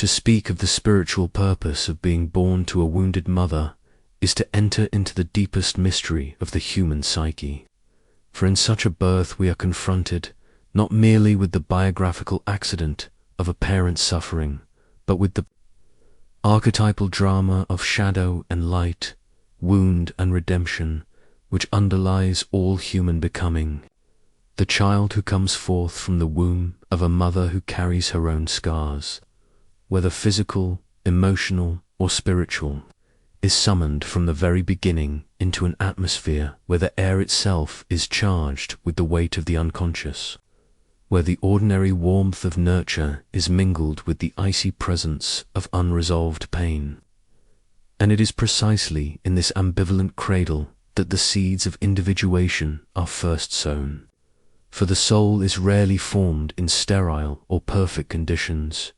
To speak of the spiritual purpose of being born to a wounded mother is to enter into the deepest mystery of the human psyche. For in such a birth we are confronted not merely with the biographical accident of a parent's suffering, but with the archetypal drama of shadow and light, wound and redemption, which underlies all human becoming. The child who comes forth from the womb of a mother who carries her own scars, whether physical, emotional, or spiritual, is summoned from the very beginning into an atmosphere where the air itself is charged with the weight of the unconscious, where the ordinary warmth of nurture is mingled with the icy presence of unresolved pain. And it is precisely in this ambivalent cradle that the seeds of individuation are first sown. For the soul is rarely formed in sterile or perfect conditions,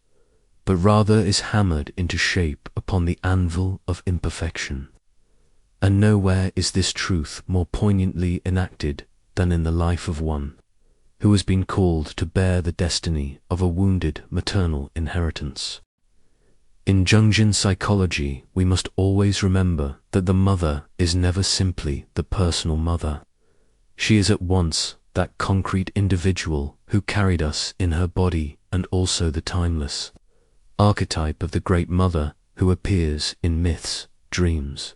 but rather is hammered into shape upon the anvil of imperfection. And nowhere is this truth more poignantly enacted than in the life of one who has been called to bear the destiny of a wounded maternal inheritance. In Jungian psychology, we must always remember that the mother is never simply the personal mother. She is at once that concrete individual who carried us in her body and also the timeless archetype of the great mother who appears in myths, dreams,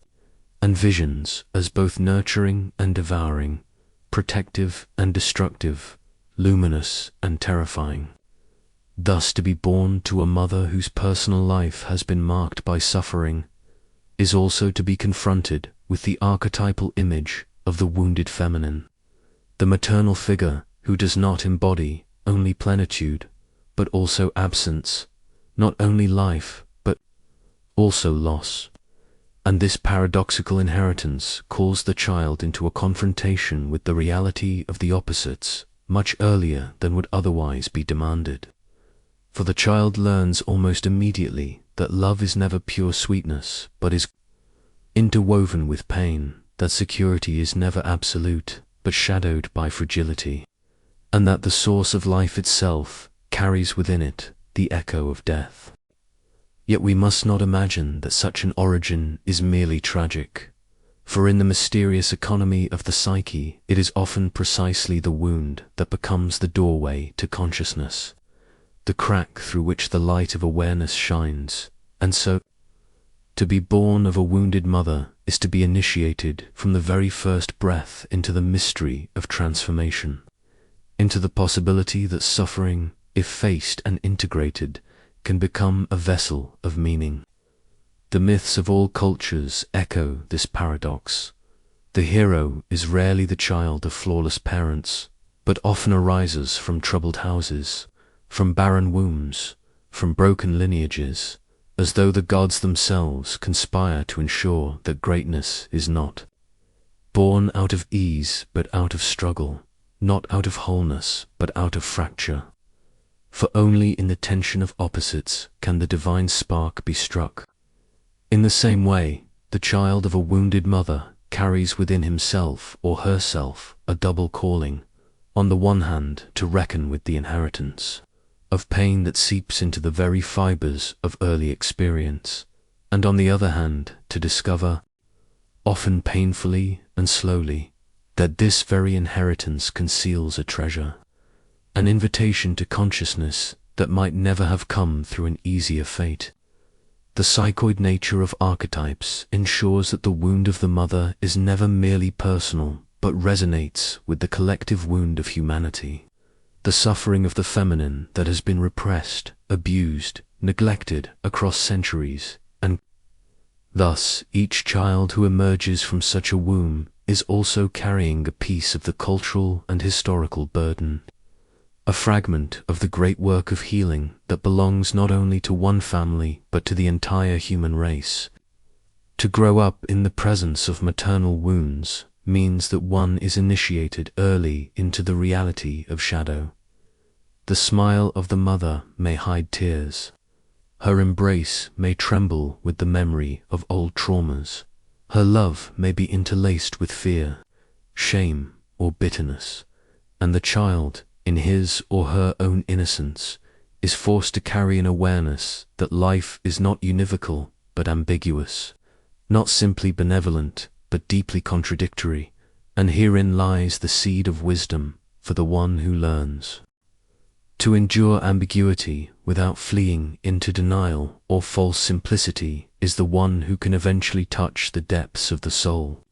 and visions as both nurturing and devouring, protective and destructive, luminous and terrifying. Thus, to be born to a mother whose personal life has been marked by suffering is also to be confronted with the archetypal image of the wounded feminine, the maternal figure who does not embody only plenitude, but also absence, not only life, but also loss. And this paradoxical inheritance calls the child into a confrontation with the reality of the opposites much earlier than would otherwise be demanded. For the child learns almost immediately that love is never pure sweetness, but is interwoven with pain, that security is never absolute, but shadowed by fragility, and that the source of life itself carries within it the echo of death. Yet we must not imagine that such an origin is merely tragic, for in the mysterious economy of the psyche, it is often precisely the wound that becomes the doorway to consciousness, the crack through which the light of awareness shines. And so, to be born of a wounded mother is to be initiated from the very first breath into the mystery of transformation, into the possibility that suffering, if faced and integrated, can become a vessel of meaning. The myths of all cultures echo this paradox. The hero is rarely the child of flawless parents, but often arises from troubled houses, from barren wombs, from broken lineages, as though the gods themselves conspire to ensure that greatness is not born out of ease but out of struggle, not out of wholeness but out of fracture. For only in the tension of opposites can the divine spark be struck. In the same way, the child of a wounded mother carries within himself or herself a double calling, on the one hand to reckon with the inheritance of pain that seeps into the very fibers of early experience, and on the other hand to discover, often painfully and slowly, that this very inheritance conceals a treasure, an invitation to consciousness that might never have come through an easier fate. The psychoid nature of archetypes ensures that the wound of the mother is never merely personal, but resonates with the collective wound of humanity, the suffering of the feminine that has been repressed, abused, neglected across centuries, and thus each child who emerges from such a womb is also carrying a piece of the cultural and historical burden, a fragment of the great work of healing that belongs not only to one family but to the entire human race. To grow up in the presence of maternal wounds means that one is initiated early into the reality of shadow. The smile of the mother may hide tears. Her embrace may tremble with the memory of old traumas. Her love may be interlaced with fear, shame, or bitterness, and the child, in his or her own innocence, is forced to carry an awareness that life is not univocal but ambiguous, not simply benevolent but deeply contradictory, and herein lies the seed of wisdom for the one who learns. To endure ambiguity without fleeing into denial or false simplicity is the one who can eventually touch the depths of the soul.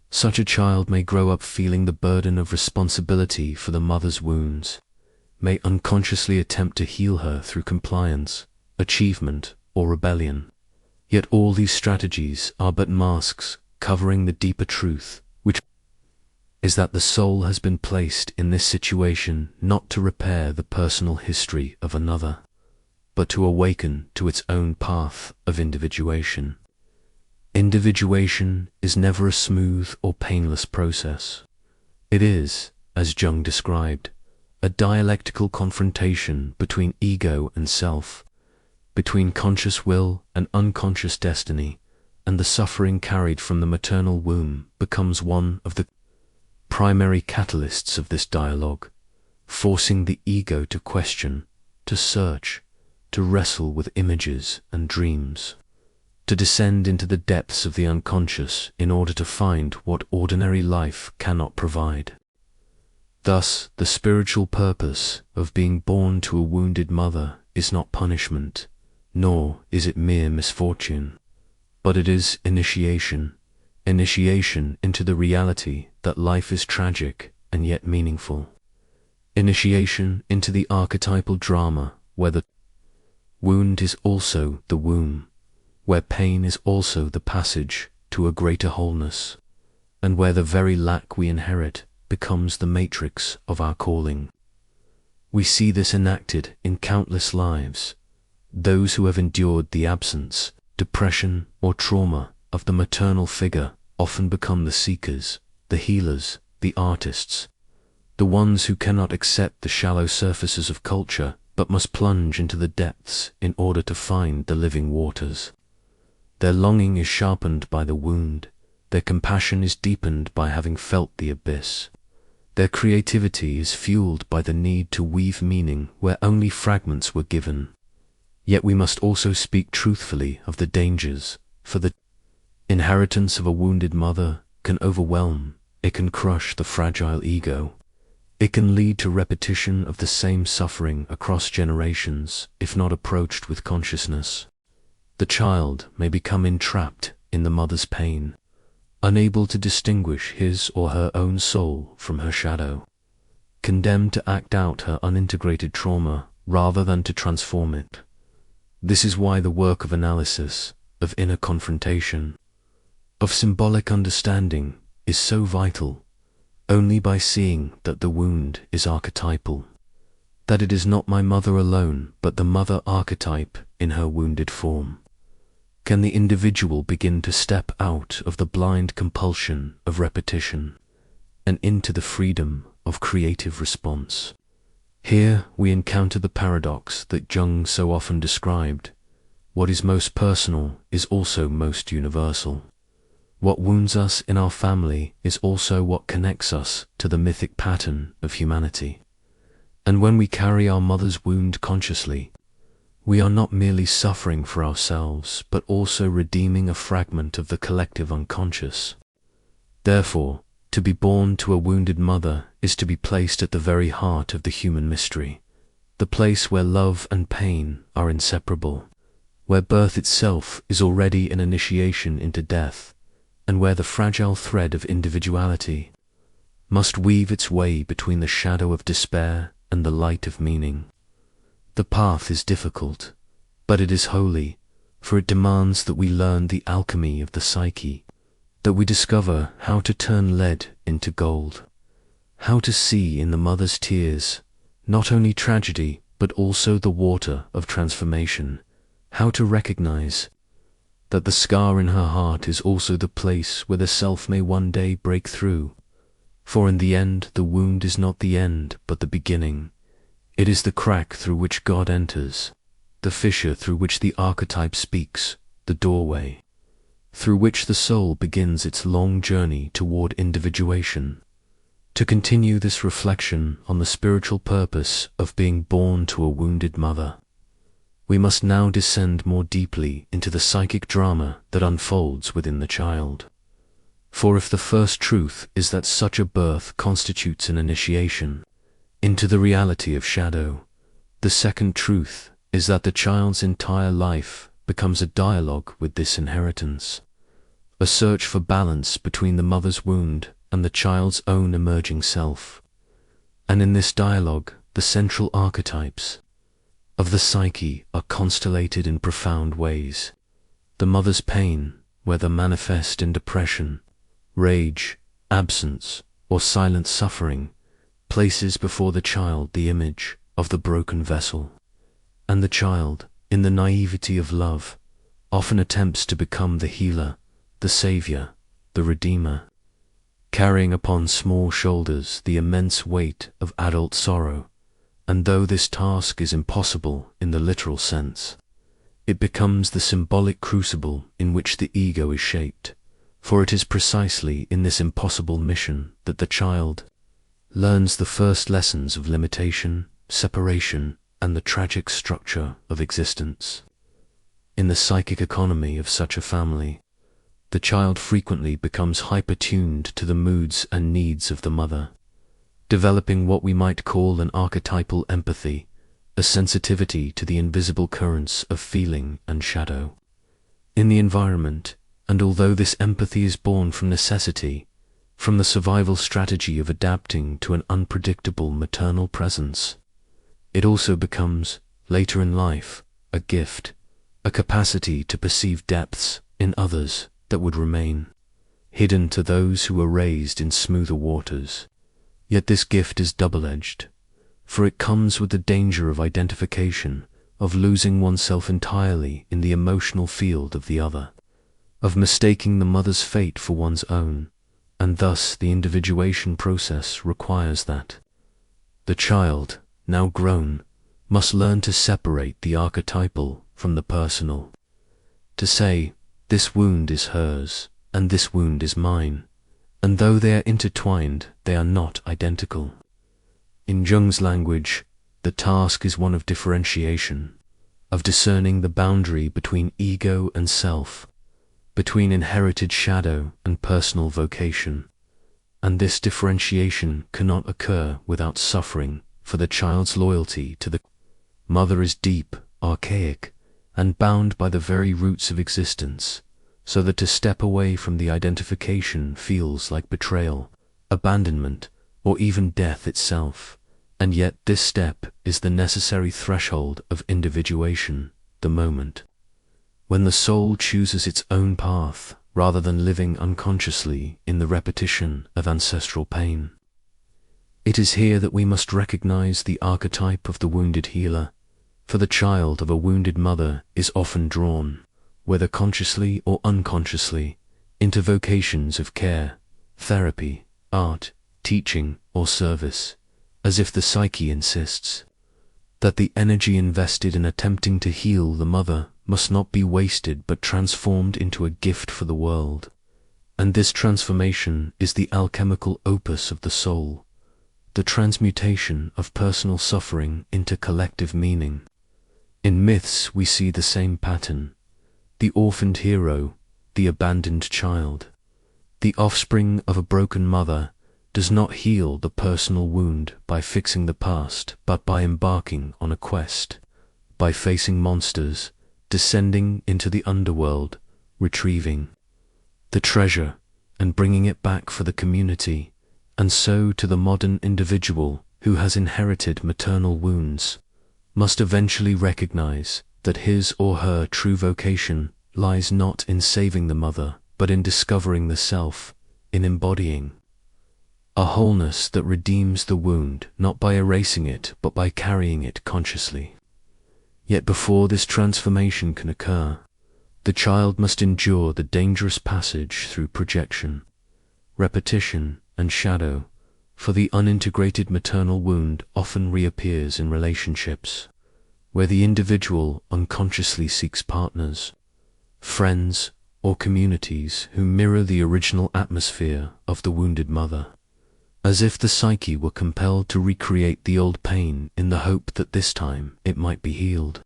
Such a child may grow up feeling the burden of responsibility for the mother's wounds, may unconsciously attempt to heal her through compliance, achievement, or rebellion. Yet all these strategies are but masks covering the deeper truth, which is that the soul has been placed in this situation not to repair the personal history of another, but to awaken to its own path of individuation. Individuation is never a smooth or painless process. It is, as Jung described, a dialectical confrontation between ego and self, between conscious will and unconscious destiny, and the suffering carried from the maternal womb becomes one of the primary catalysts of this dialogue, forcing the ego to question, to search, to wrestle with images and dreams, to descend into the depths of the unconscious in order to find what ordinary life cannot provide. Thus, the spiritual purpose of being born to a wounded mother is not punishment, nor is it mere misfortune, but it is initiation into the reality that life is tragic and yet meaningful. Initiation into the archetypal drama where the wound is also the womb, where pain is also the passage to a greater wholeness, and where the very lack we inherit becomes the matrix of our calling. We see this enacted in countless lives. Those who have endured the absence, depression, or trauma of the maternal figure often become the seekers, the healers, the artists, the ones who cannot accept the shallow surfaces of culture but must plunge into the depths in order to find the living waters. Their longing is sharpened by the wound, their compassion is deepened by having felt the abyss. Their creativity is fueled by the need to weave meaning where only fragments were given. Yet we must also speak truthfully of the dangers, for the inheritance of a wounded mother can overwhelm, it can crush the fragile ego. It can lead to repetition of the same suffering across generations if not approached with consciousness. The child may become entrapped in the mother's pain, unable to distinguish his or her own soul from her shadow, condemned to act out her unintegrated trauma rather than to transform it. This is why the work of analysis, of inner confrontation, of symbolic understanding is so vital. Only by seeing that the wound is archetypal, that it is not my mother alone but the mother archetype in her wounded form, can the individual begin to step out of the blind compulsion of repetition and into the freedom of creative response. Here we encounter the paradox that Jung so often described. What is most personal is also most universal. What wounds us in our family is also what connects us to the mythic pattern of humanity. And when we carry our mother's wound consciously, we are not merely suffering for ourselves, but also redeeming a fragment of the collective unconscious. Therefore, to be born to a wounded mother is to be placed at the very heart of the human mystery, the place where love and pain are inseparable, where birth itself is already an initiation into death, and where the fragile thread of individuality must weave its way between the shadow of despair and the light of meaning. The path is difficult, but it is holy, for it demands that we learn the alchemy of the psyche, that we discover how to turn lead into gold, how to see in the mother's tears not only tragedy but also the water of transformation, how to recognize that the scar in her heart is also the place where the self may one day break through, for in the end the wound is not the end but the beginning. It is the crack through which God enters, the fissure through which the archetype speaks, the doorway through which the soul begins its long journey toward individuation. To continue this reflection on the spiritual purpose of being born to a wounded mother, we must now descend more deeply into the psychic drama that unfolds within the child. For if the first truth is that such a birth constitutes an initiation into the reality of shadow, the second truth is that the child's entire life becomes a dialogue with this inheritance, a search for balance between the mother's wound and the child's own emerging self. And in this dialogue, the central archetypes of the psyche are constellated in profound ways. The mother's pain, whether manifest in depression, rage, absence, or silent suffering, places before the child the image of the broken vessel. And the child, in the naivety of love, often attempts to become the healer, the savior, the redeemer, carrying upon small shoulders the immense weight of adult sorrow. And though this task is impossible in the literal sense, it becomes the symbolic crucible in which the ego is shaped, for it is precisely in this impossible mission that the child learns the first lessons of limitation, separation, and the tragic structure of existence. In the psychic economy of such a family, the child frequently becomes hyper-tuned to the moods and needs of the mother, developing what we might call an archetypal empathy, a sensitivity to the invisible currents of feeling and shadow in the environment. And although this empathy is born from necessity, from the survival strategy of adapting to an unpredictable maternal presence, it also becomes, later in life, a gift, a capacity to perceive depths in others that would remain hidden to those who were raised in smoother waters. Yet this gift is double-edged, for it comes with the danger of identification, of losing oneself entirely in the emotional field of the other, of mistaking the mother's fate for one's own, and thus the individuation process requires that the child, now grown, must learn to separate the archetypal from the personal, to say, this wound is hers, and this wound is mine, and though they are intertwined, they are not identical. In Jung's language, the task is one of differentiation, of discerning the boundary between ego and self, between inherited shadow and personal vocation, and this differentiation cannot occur without suffering, for the child's loyalty to the mother is deep, archaic, and bound by the very roots of existence, so that to step away from the identification feels like betrayal, abandonment, or even death itself. And yet this step is the necessary threshold of individuation, the moment when the soul chooses its own path rather than living unconsciously in the repetition of ancestral pain. It is here that we must recognize the archetype of the wounded healer, for the child of a wounded mother is often drawn, whether consciously or unconsciously, into vocations of care, therapy, art, teaching, or service, as if the psyche insists that the energy invested in attempting to heal the mother must not be wasted but transformed into a gift for the world. And this transformation is the alchemical opus of the soul, the transmutation of personal suffering into collective meaning. In myths we see the same pattern: the orphaned hero, the abandoned child, the offspring of a broken mother, does not heal the personal wound by fixing the past, but by embarking on a quest, by facing monsters, descending into the underworld, retrieving the treasure and bringing it back for the community. And so to the modern individual who has inherited maternal wounds, must eventually recognize that his or her true vocation lies not in saving the mother, but in discovering the self, in embodying a wholeness that redeems the wound, not by erasing it, but by carrying it consciously. Yet before this transformation can occur, the child must endure the dangerous passage through projection, repetition, and shadow, for the unintegrated maternal wound often reappears in relationships, where the individual unconsciously seeks partners, friends, or communities who mirror the original atmosphere of the wounded mother. as if the psyche were compelled to recreate the old pain in the hope that this time it might be healed.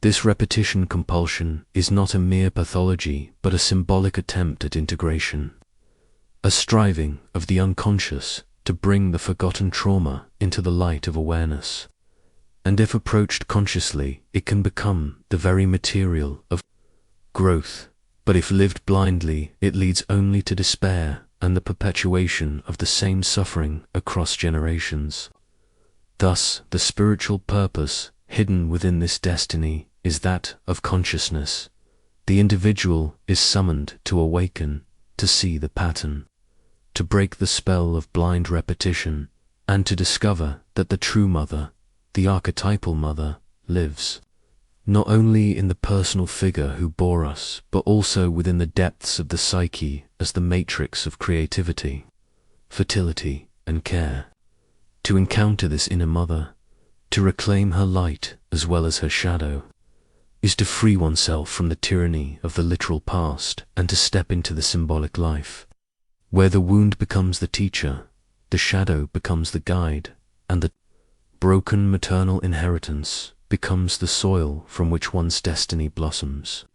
This repetition compulsion is not a mere pathology, but a symbolic attempt at integration, a striving of the unconscious to bring the forgotten trauma into the light of awareness. And if approached consciously, it can become the very material of growth. But if lived blindly, it leads only to despair and the perpetuation of the same suffering across generations. Thus, the spiritual purpose hidden within this destiny is that of consciousness. The individual is summoned to awaken, to see the pattern, to break the spell of blind repetition, and to discover that the true mother, the archetypal mother, lives, not only in the personal figure who bore us, but also within the depths of the psyche as the matrix of creativity, fertility, and care. To encounter this inner mother, to reclaim her light as well as her shadow, is to free oneself from the tyranny of the literal past and to step into the symbolic life, where the wound becomes the teacher, the shadow becomes the guide, and the broken maternal inheritance becomes the soil from which one's destiny blossoms.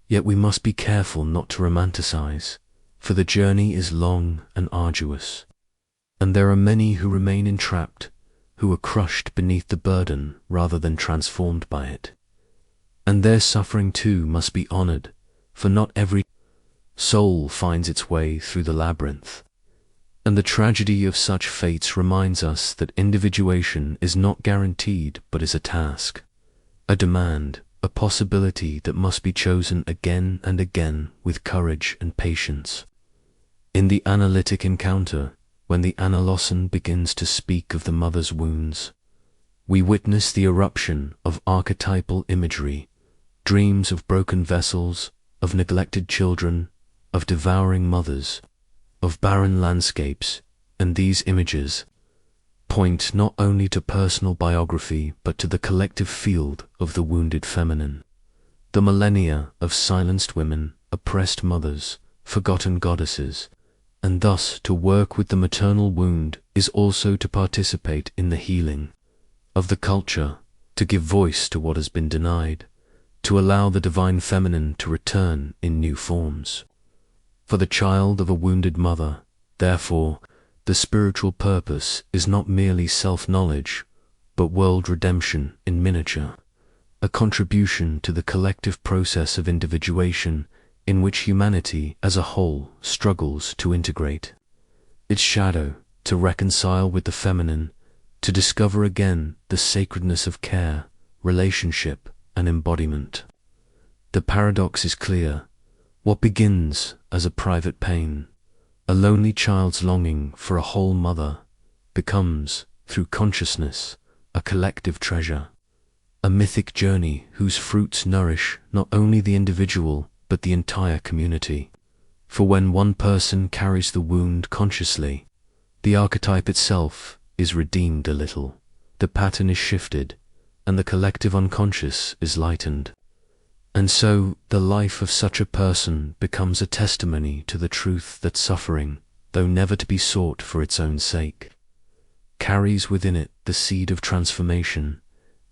Yet we must be careful not to romanticize, for the journey is long and arduous, and there are many who remain entrapped, who are crushed beneath the burden rather than transformed by it. And their suffering too must be honored, for not every soul finds its way through the labyrinth. And the tragedy of such fates reminds us that individuation is not guaranteed but is a task, a demand, a possibility that must be chosen again and again with courage and patience. In the analytic encounter, when the analocen begins to speak of the mother's wounds, we witness the eruption of archetypal imagery, dreams of broken vessels, of neglected children, of devouring mothers, of barren landscapes, and these images point not only to personal biography but to the collective field of the wounded feminine, the millennia of silenced women, oppressed mothers, forgotten goddesses, and thus to work with the maternal wound is also to participate in the healing of the culture, to give voice to what has been denied, to allow the divine feminine to return in new forms. For the child of a wounded mother, therefore, the spiritual purpose is not merely self-knowledge, but world redemption in miniature, a contribution to the collective process of individuation in which humanity as a whole struggles to integrate its shadow, to reconcile with the feminine, to discover again the sacredness of care, relationship, and embodiment. The paradox is clear. What begins as a private pain, a lonely child's longing for a whole mother, becomes, through consciousness, a collective treasure, a mythic journey whose fruits nourish not only the individual but the entire community. For when one person carries the wound consciously, the archetype itself is redeemed a little, the pattern is shifted, and the collective unconscious is lightened. And so the life of such a person becomes a testimony to the truth that suffering, though never to be sought for its own sake, carries within it the seed of transformation,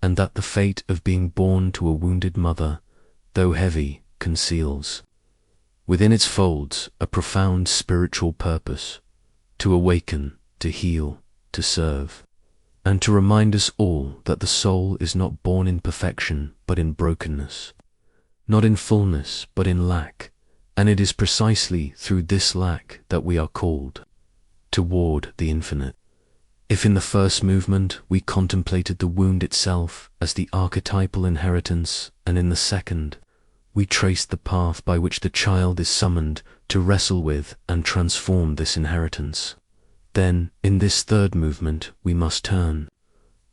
and that the fate of being born to a wounded mother, though heavy, conceals within its folds a profound spiritual purpose, to awaken, to heal, to serve, and to remind us all that the soul is not born in perfection but in brokenness, not in fullness but in lack, and it is precisely through this lack that we are called toward the infinite. If in the first movement we contemplated the wound itself as the archetypal inheritance, and in the second we traced the path by which the child is summoned to wrestle with and transform this inheritance, then in this third movement we must turn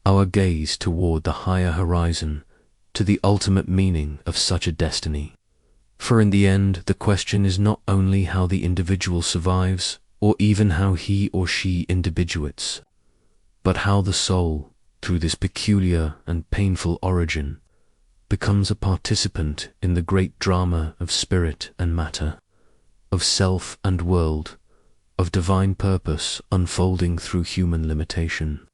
our gaze toward the higher horizon, to the ultimate meaning of such a destiny. For in the end, the question is not only how the individual survives, or even how he or she individuates, but how the soul, through this peculiar and painful origin, becomes a participant in the great drama of spirit and matter, of self and world, of divine purpose unfolding through human limitation.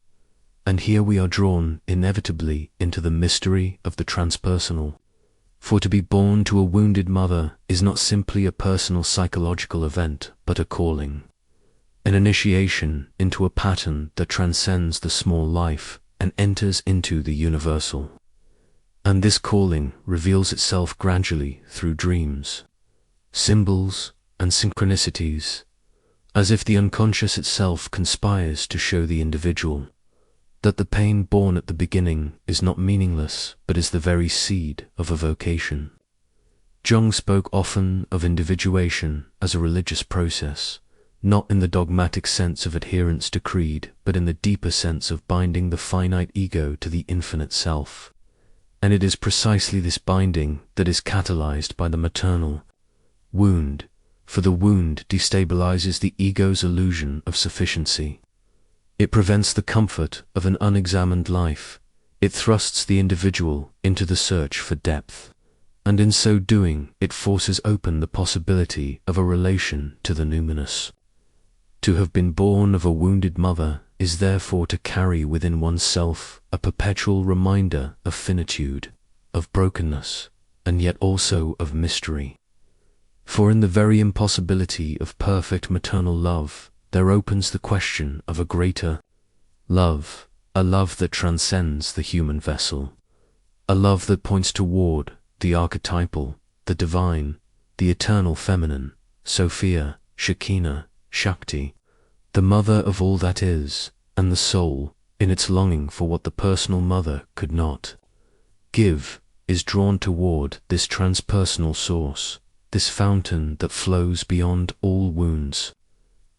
And here we are drawn inevitably into the mystery of the transpersonal. For to be born to a wounded mother is not simply a personal psychological event, but a calling, an initiation into a pattern that transcends the small life and enters into the universal. And this calling reveals itself gradually through dreams, symbols, and synchronicities, as if the unconscious itself conspires to show the individual that the pain born at the beginning is not meaningless, but is the very seed of a vocation. Jung spoke often of individuation as a religious process, not in the dogmatic sense of adherence to creed, but in the deeper sense of binding the finite ego to the infinite self. And it is precisely this binding that is catalyzed by the maternal wound, for the wound destabilizes the ego's illusion of sufficiency. It prevents the comfort of an unexamined life. It thrusts the individual into the search for depth, and in so doing it forces open the possibility of a relation to the numinous. To have been born of a wounded mother is therefore to carry within oneself a perpetual reminder of finitude, of brokenness, and yet also of mystery. For in the very impossibility of perfect maternal love, there opens the question of a greater love, a love that transcends the human vessel, a love that points toward the archetypal, the divine, the eternal feminine, Sophia, Shekinah, Shakti, the mother of all that is, and the soul, in its longing for what the personal mother could not give, is drawn toward this transpersonal source, this fountain that flows beyond all wounds.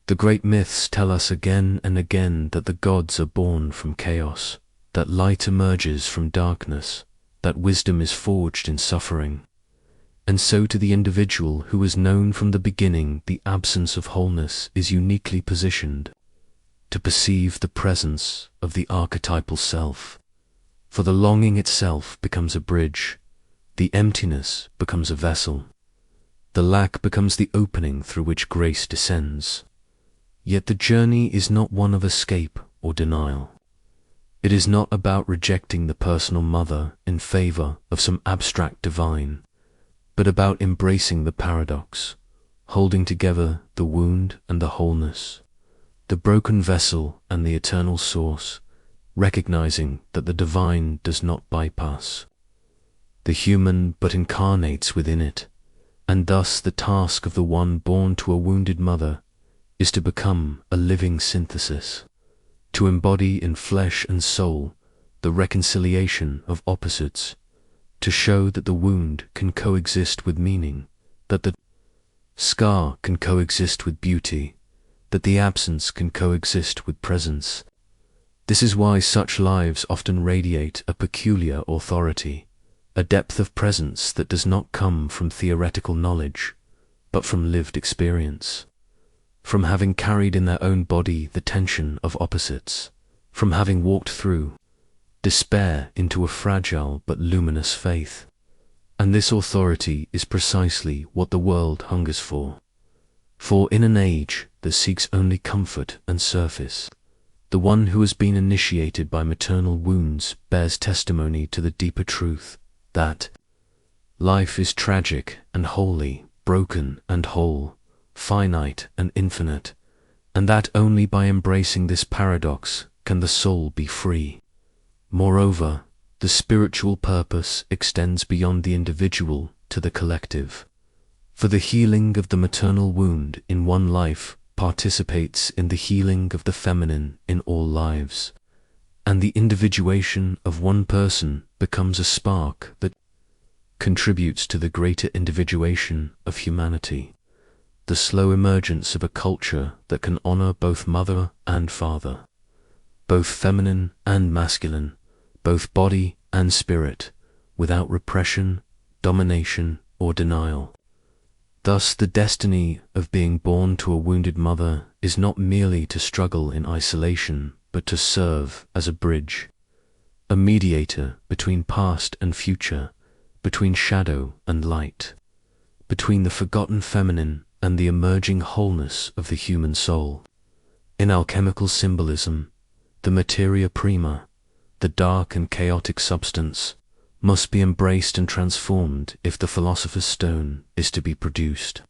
The great myths tell us again and again that the gods are born from chaos, that light emerges from darkness, that wisdom is forged in suffering. And so to the individual who has known from the beginning the absence of wholeness is uniquely positioned to perceive the presence of the archetypal self. For the longing itself becomes a bridge, the emptiness becomes a vessel, the lack becomes the opening through which grace descends. Yet the journey is not one of escape or denial. It is not about rejecting the personal mother in favor of some abstract divine, but about embracing the paradox, holding together the wound and the wholeness, the broken vessel and the eternal source, recognizing that the divine does not bypass the human but incarnates within it, and thus the task of the one born to a wounded mother is to become a living synthesis, to embody in flesh and soul the reconciliation of opposites, to show that the wound can coexist with meaning, that the scar can coexist with beauty, that the absence can coexist with presence. This is why such lives often radiate a peculiar authority, a depth of presence that does not come from theoretical knowledge, but from lived experience, from having carried in their own body the tension of opposites, from having walked through despair into a fragile but luminous faith. And this authority is precisely what the world hungers for. For in an age that seeks only comfort and surface, the one who has been initiated by maternal wounds bears testimony to the deeper truth that life is tragic and holy, broken and whole, finite and infinite, and that only by embracing this paradox can the soul be free. Moreover, the spiritual purpose extends beyond the individual to the collective, for the healing of the maternal wound in one life participates in the healing of the feminine in all lives, and the individuation of one person becomes a spark that contributes to the greater individuation of humanity, the slow emergence of a culture that can honor both mother and father, both feminine and masculine, both body and spirit, without repression, domination, or denial. Thus the destiny of being born to a wounded mother is not merely to struggle in isolation, but to serve as a bridge, a mediator between past and future, between shadow and light, between the forgotten feminine and the emerging wholeness of the human soul. In alchemical symbolism, the materia prima, the dark and chaotic substance, must be embraced and transformed if the philosopher's stone is to be produced.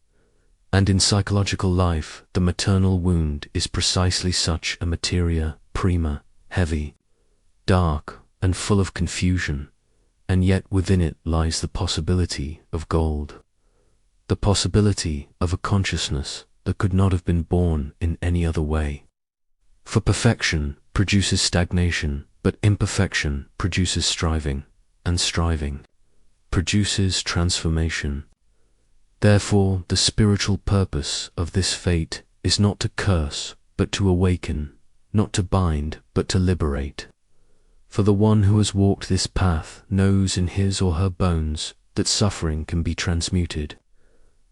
And in psychological life, the maternal wound is precisely such a materia prima, heavy, dark, and full of confusion, and yet within it lies the possibility of gold. The possibility of a consciousness that could not have been born in any other way. For perfection produces stagnation, but imperfection produces striving, and striving produces transformation. Therefore, the spiritual purpose of this fate is not to curse, but to awaken, not to bind, but to liberate. For the one who has walked this path knows in his or her bones that suffering can be transmuted,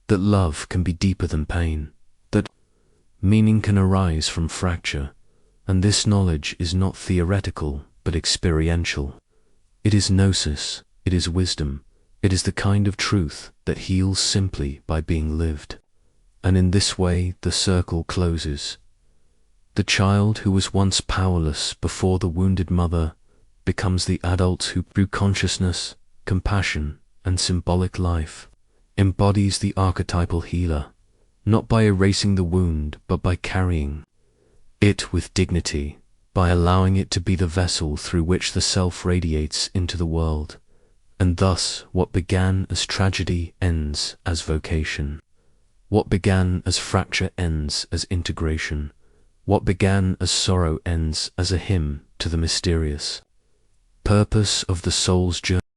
that love can be deeper than pain, that meaning can arise from fracture, and this knowledge is not theoretical but experiential. It is gnosis, it is wisdom, it is the kind of truth that heals simply by being lived. And in this way the circle closes. The child who was once powerless before the wounded mother becomes the adult who, through consciousness, compassion, and symbolic life, embodies the archetypal healer, not by erasing the wound, but by carrying it with dignity, by allowing it to be the vessel through which the self radiates into the world. And thus what began as tragedy ends as vocation. What began as fracture ends as integration. What began as sorrow ends as a hymn to the mysterious purpose of the soul's journey.